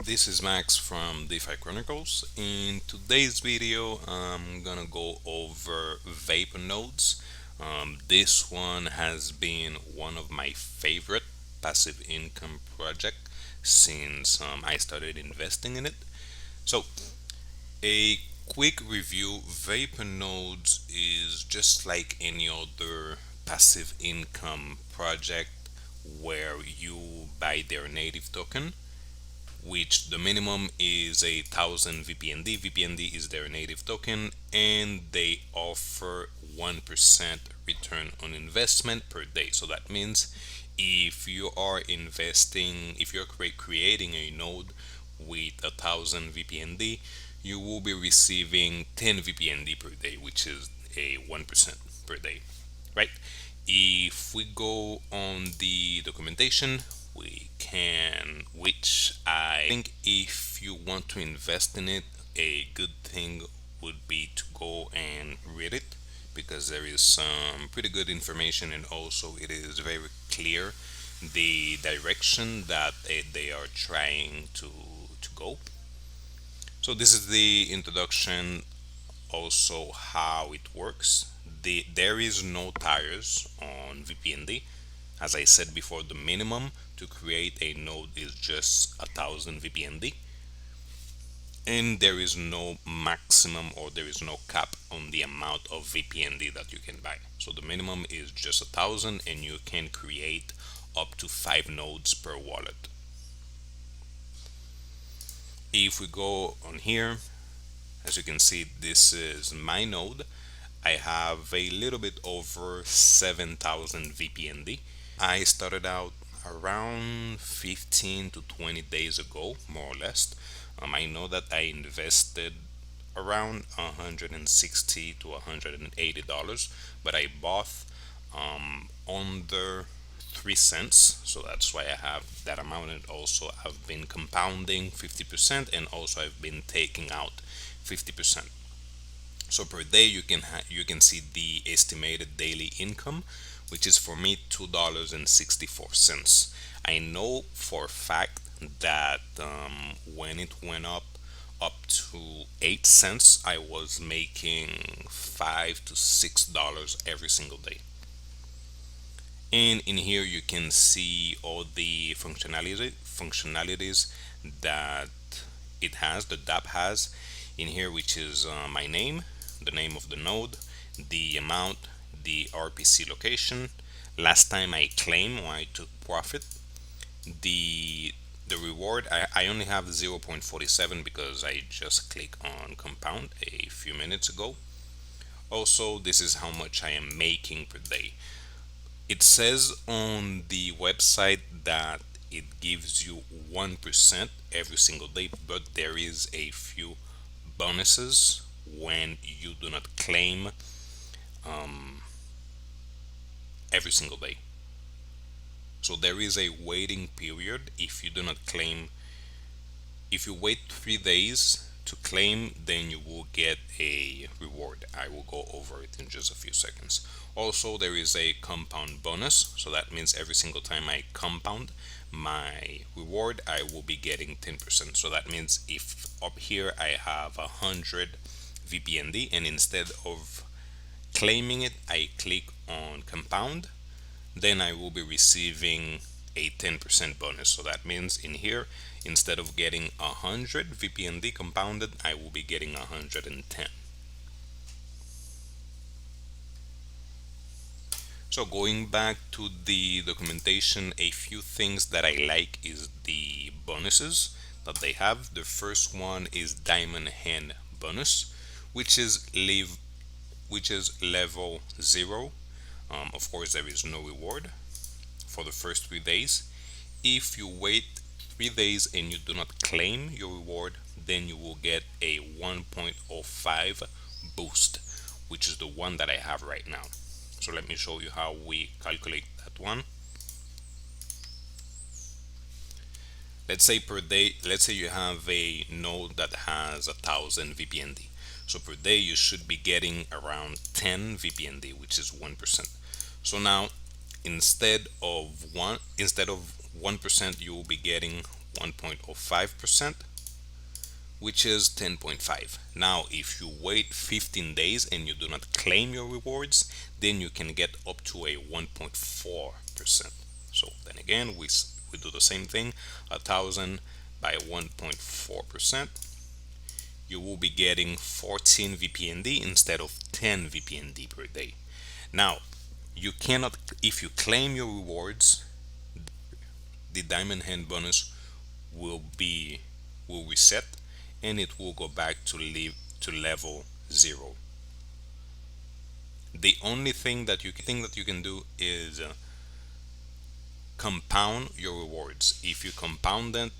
This is Max from DeFi Chronicles. In today's video, I'm gonna go over vapor nodes. This one has been one of my favorite passive income project since I started investing in it. So, a quick review: vapor nodes is just like any other passive income project where you buy their native token, which the minimum is 1,000 VPND. VPND is their native token, and they offer 1% return on investment per day. So that means if you are investing, if you're creating a node with 1,000 VPND, you will be receiving 10 VPND per day, which is a 1% per day, right? If we go on the documentation, we can, which I think if you want to invest in it, a good thing would be to go and read it, because there is some pretty good information, and also it is very clear the direction that they are trying to go. So this is the introduction, also how it works. There is no tires on VPND. As I said before, the minimum to create a node is just 1,000 VPND, and there is no maximum, or there is no cap on the amount of VPND that you can buy. So the minimum is just 1,000, and you can create up to 5 nodes per wallet. If we go on here, as you can see, this is my node. I have a little bit over 7,000 VPND. I started out around 15 to 20 days ago, more or less. I know that I invested around 160 to $180, but I bought under 3 cents, so that's why I have that amount. And also I've been compounding 50%, and also I've been taking out 50%. So per day you can see the estimated daily income, which is for me $2.64. I know for a fact that when it went up to 8 cents, I was making $5 to $6 every single day. And in here you can see all the functionalities that it has, the DApp has in here, which is my name, the name of the node, the amount, the RPC location, last time I claimed or I took profit, the reward. I only have 0.47 because I just click on compound a few minutes ago. Also, this is how much I am making per day. It says on the website that it gives you 1% every single day, but there is a few bonuses when you do not claim every single day. So there is a waiting period. If you do not claim, if you wait 3 days to claim, then you will get a reward. I will go over it in just a few seconds. Also, there is a compound bonus, so that means every single time I compound my reward, I will be getting 10%. So that means if up here I have 100 VPND, and instead of claiming it, I click on compound, then I will be receiving a 10% bonus. So that means in here, instead of getting 100 VPND compounded, I will be getting 110. So going back to the documentation, a few things that I like is the bonuses that they have. The first one is Diamond Hand bonus, which is level 0. Of course, there is no reward for the first 3 days. If you wait 3 days and you do not claim your reward, then you will get a 1.05 boost, which is the one that I have right now. So let me show you how we calculate that one. Let's say per day, let's say you have a node that has 1,000 VPND. So per day you should be getting around 10 VPND, which is 1%. So now instead of 1%, you will be getting 1.05%, which is 10.5. Now, if you wait 15 days and you do not claim your rewards, then you can get up to a 1.4%. So then again, we do the same thing, 1,000 by 1.4%, you will be getting 14 VPND instead of 10 VPND per day. Now, you cannot, if you claim your rewards, the diamond hand bonus will be will reset and it will go back to level 0. The only thing that you can do is compound your rewards. If you compound them,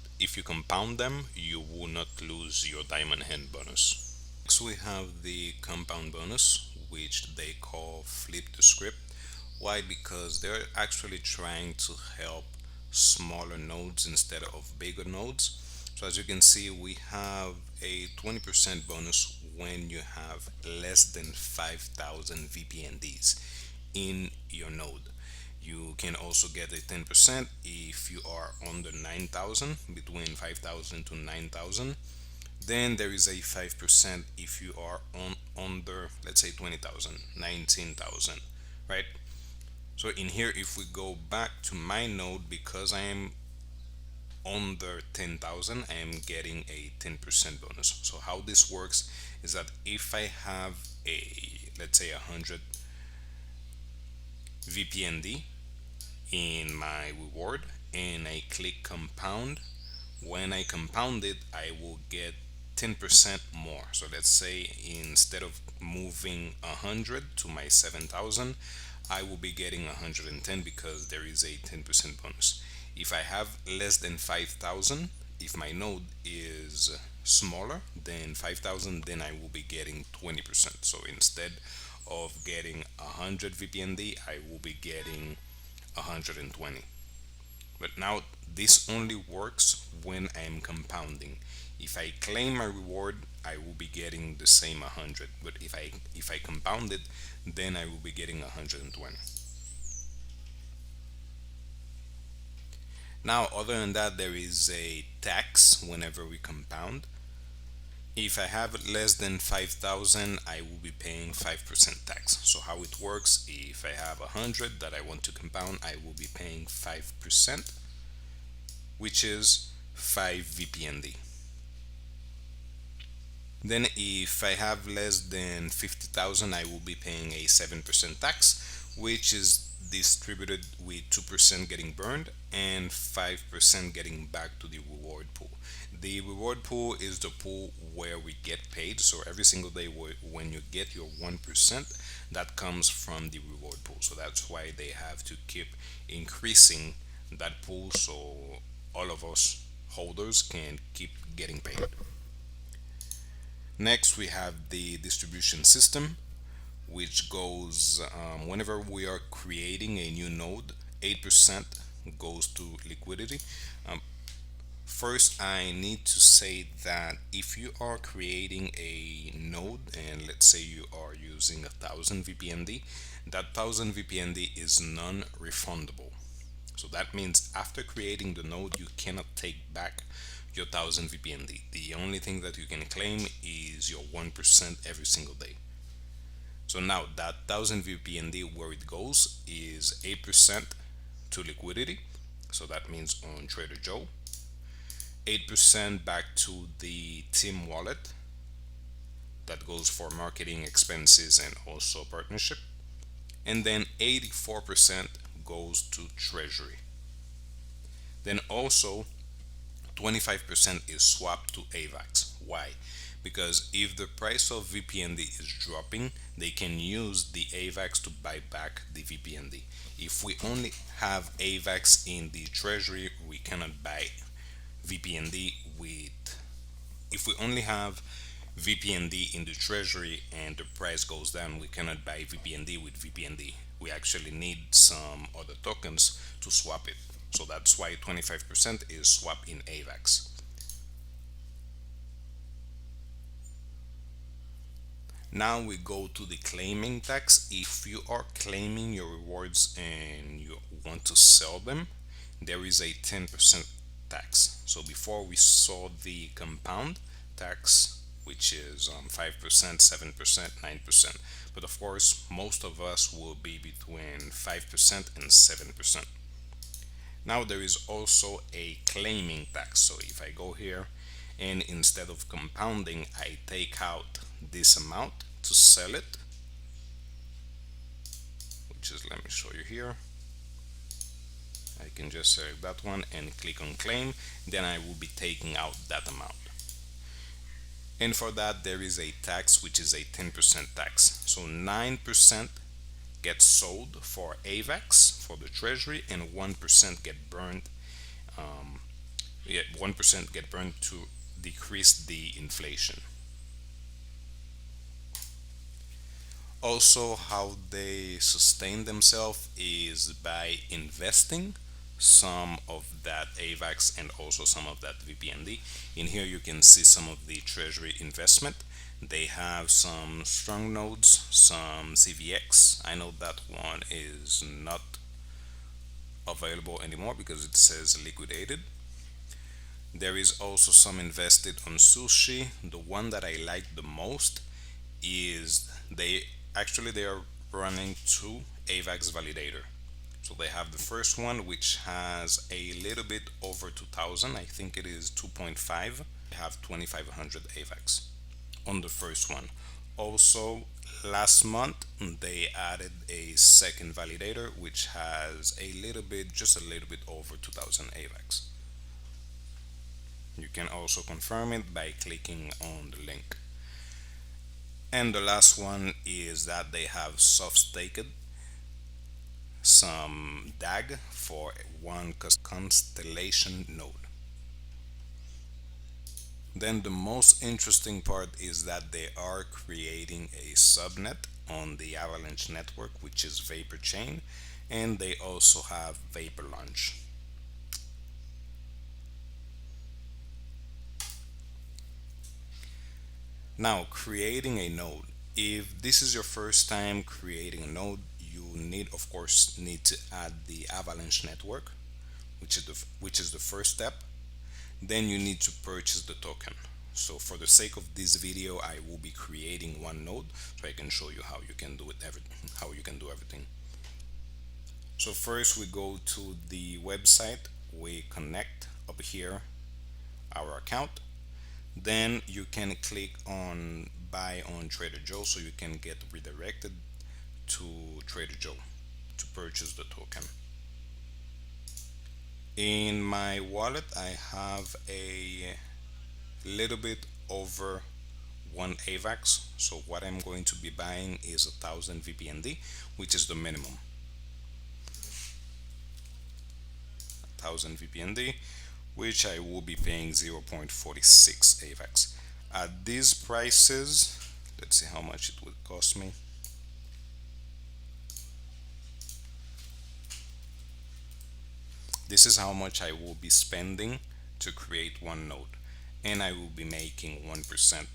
you will not lose your diamond hand bonus. Next, we have the compound bonus, which they call flip the script. Why? Because they're actually trying to help smaller nodes instead of bigger nodes. So as you can see, we have a 20% bonus when you have less than 5,000 VPNDs in your node. You can also get a 10% if you are under 9,000, between 5,000 to 9,000. Then there is a 5% if you are on under, let's say, 20,000, 19,000, right? So in here, if we go back to my node, because I am under 10,000, I am getting a 10% bonus. So how this works is that if I have let's say 100 VPND in my reward and I click compound, when I compound it, I will get 10% more. So let's say instead of moving 100 to my 7,000, I will be getting 110 because there is a 10% bonus. If I have less than 5,000, if my node is smaller than 5,000, then I will be getting 20%. So instead of getting 100 VPND, I will be getting 120. But now this only works when I'm compounding. If I claim my reward, I will be getting the same 100. But if I compound it, then I will be getting 120. Now, other than that, there is a tax whenever we compound. If I have less than 5,000, I will be paying 5% tax. So how it works, if I have 100 that I want to compound, I will be paying 5%, which is 5 VPND. Then if I have less than 50,000, I will be paying a 7% tax, which is distributed with 2% getting burned and 5% getting back to the reward pool. The reward pool is the pool where we get paid. So every single day when you get your 1%, that comes from the reward pool. So that's why they have to keep increasing that pool so all of us holders can keep getting paid. Next, we have the distribution system, which goes whenever we are creating a new node, 8% goes to liquidity. First, I need to say that if you are creating a node and let's say you are using 1,000 VPND, that 1,000 VPND is non-refundable. So that means after creating the node, you cannot take back your 1,000 VPND. The only thing that you can claim is your 1% every single day. So now that 1,000 VPND, where it goes is 8% to liquidity. So that means on Trader Joe, 8% back to the team wallet, that goes for marketing expenses and also partnership, and then 84% goes to Treasury. Then also 25% is swapped to AVAX. Why? Because if the price of VPND is dropping, they can use the AVAX to buy back the VPND. If we only have AVAX in the Treasury, we cannot buy VPND with. If we only have VPND in the Treasury and the price goes down, we cannot buy VPND with VPND. We actually need some other tokens to swap it. So that's why 25% is swapped in AVAX. Now we go to the claiming tax. If you are claiming your rewards and you want to sell them, there is a 10% tax. So before we saw the compound tax, which is 5%, 7%, 9%. But of course, most of us will be between 5% and 7%. Now there is also a claiming tax. So if I go here and instead of compounding, I take out this amount to sell it, which is, let me show you here. I can just select that one and click on claim. Then I will be taking out that amount. And for that, there is a tax, which is a 10% tax. So 9% gets sold for AVAX for the Treasury, and 1% get burned. Um, 1% get burned to decrease the inflation. Also, how they sustain themselves is by investing some of that AVAX and also some of that VPND. In here, you can see some of the Treasury investment. They have some strong nodes, some CVX. I know that one is not available anymore because it says liquidated. There is also some invested on Sushi. The one that I like the most is they are running two AVAX validator. So they have the first one, which has a little bit over 2000. I think it is 2.5. They have 2500 AVAX on the first one. Also, last month they added a second validator, which has just a little bit over 2000 AVAX. You can also confirm it by clicking on the link. And the last one is that they have soft staked some DAG for one constellation node. Then the most interesting part is that they are creating a subnet on the Avalanche network, which is Vapor Chain, and they also have Vapor Launch. Now, creating a node. If this is your first time creating a node, you of course, need to add the Avalanche network, which is the first step. Then you need to purchase the token. So for the sake of this video, I will be creating one node so I can show you how you can do everything. So first we go to the website, we connect up here our account. Then you can click on buy on Trader Joe so you can get redirected to Trader Joe to purchase the token. In my wallet, I have a little bit over one AVAX. So what I'm going to be buying is 1000 VPND, which is the minimum. 1000 VPND, which I will be paying 0.46 AVAX. At these prices, let's see how much it would cost me. This is how much I will be spending to create one node, and I will be making 1%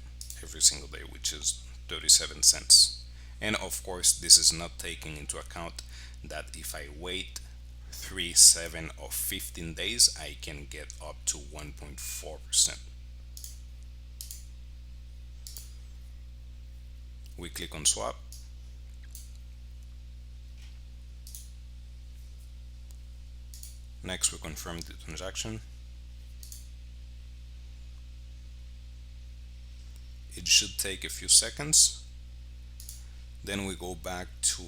every single day, which is 37 cents. And of course, this is not taking into account that if I wait 3, 7, or 15 days, I can get up to 1.4%. We click on swap. Next, we confirm the transaction. It should take a few seconds. Then we go back to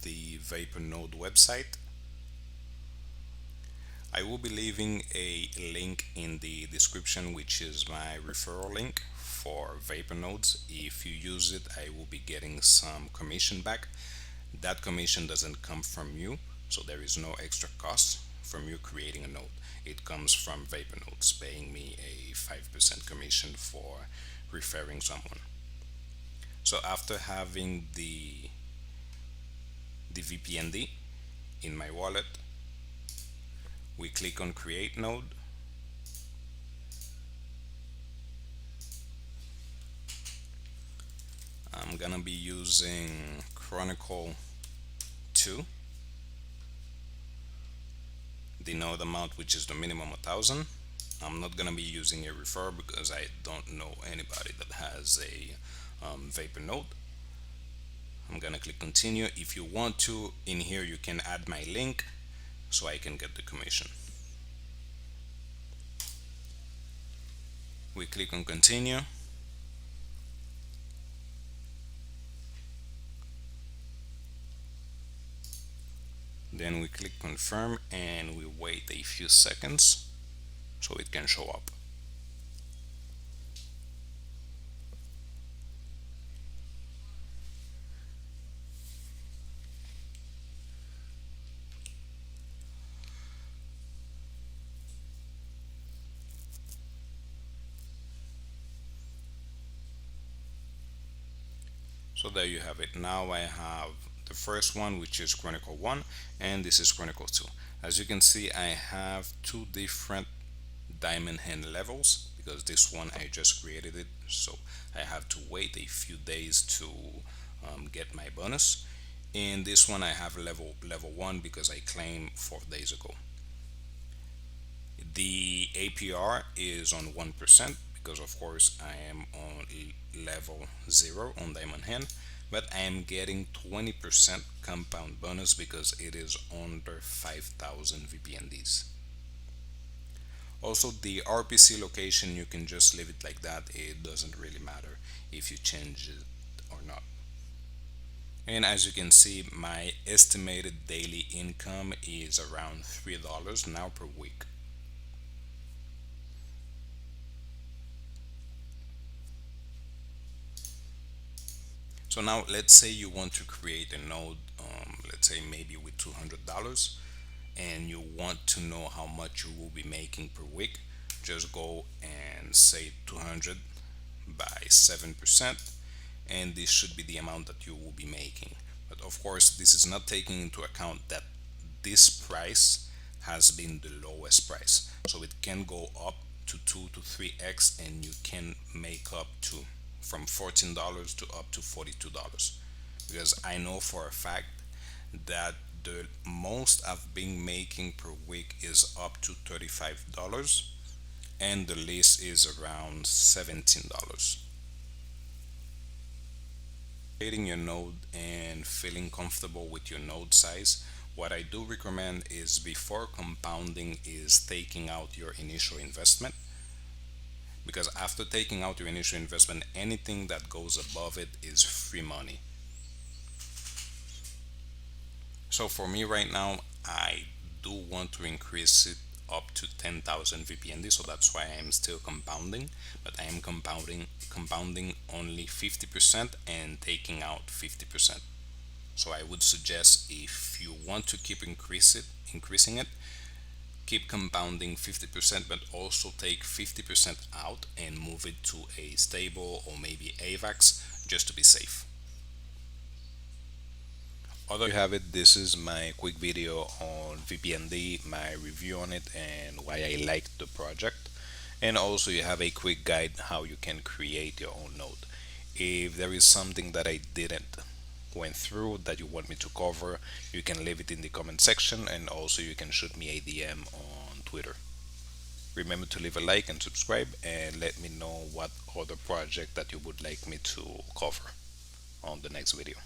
the Vapor Node website. I will be leaving a link in the description, which is my referral link for Vapor Nodes. If you use it, I will be getting some commission back. That commission doesn't come from you, so there is no extra cost from you creating a node. It comes from Vapor Nodes paying me a 5% commission for referring someone. So after having the VPND in my wallet, we click on create node. I'm gonna be using Chronicle 2, the node amount, which is the minimum 1000. I'm not gonna be using a referral because I don't know anybody that has a vapor node. I'm gonna click continue. If you want to, in here you can add my link so I can get the commission. We click on continue. Then we click confirm and we wait a few seconds so it can show up. So there you have it. Now I have the first one, which is Chronicle 1, and this is Chronicle 2. As you can see, I have two different diamond hand levels because this one I just created it, so I have to wait a few days to get my bonus. In this one I have level 1 because I claimed 4 days ago. The APR is on 1% because of course I am on level 0 on diamond hand, but I am getting 20% compound bonus because it is under 5,000 VPNDs. Also, the RPC location, you can just leave it like that. It doesn't really matter if you change it or not. And as you can see, my estimated daily income is around $3 now per week. So now let's say you want to create a node, let's say maybe with $200, and you want to know how much you will be making per week. Just go and say 200 by 7%, and this should be the amount that you will be making. But of course, this is not taking into account that this price has been the lowest price, so it can go up to 2 to 3x, and you can make up to from $14 to up to $42, because I know for a fact that the most I've been making per week is up to $35, and the least is around $17. Creating your node and feeling comfortable with your node size, what I do recommend is before compounding is taking out your initial investment, because after taking out your initial investment, anything that goes above it is free money. So for me right now, I do want to increase it up to 10,000 VPND, so that's why I'm still compounding, but I am compounding only 50% and taking out 50%. So I would suggest, if you want to keep increasing it, keep compounding 50%, but also take 50% out and move it to a stable or maybe AVAX just to be safe. Other you have it, this is my quick video on VPND, my review on it, and why I liked the project. And also you have a quick guide how you can create your own node. If there is something that I didn't went through that you want me to cover, you can leave it in the comment section, and also you can shoot me a DM on Twitter. Remember to leave a like and subscribe, and let me know what other project that you would like me to cover on the next video.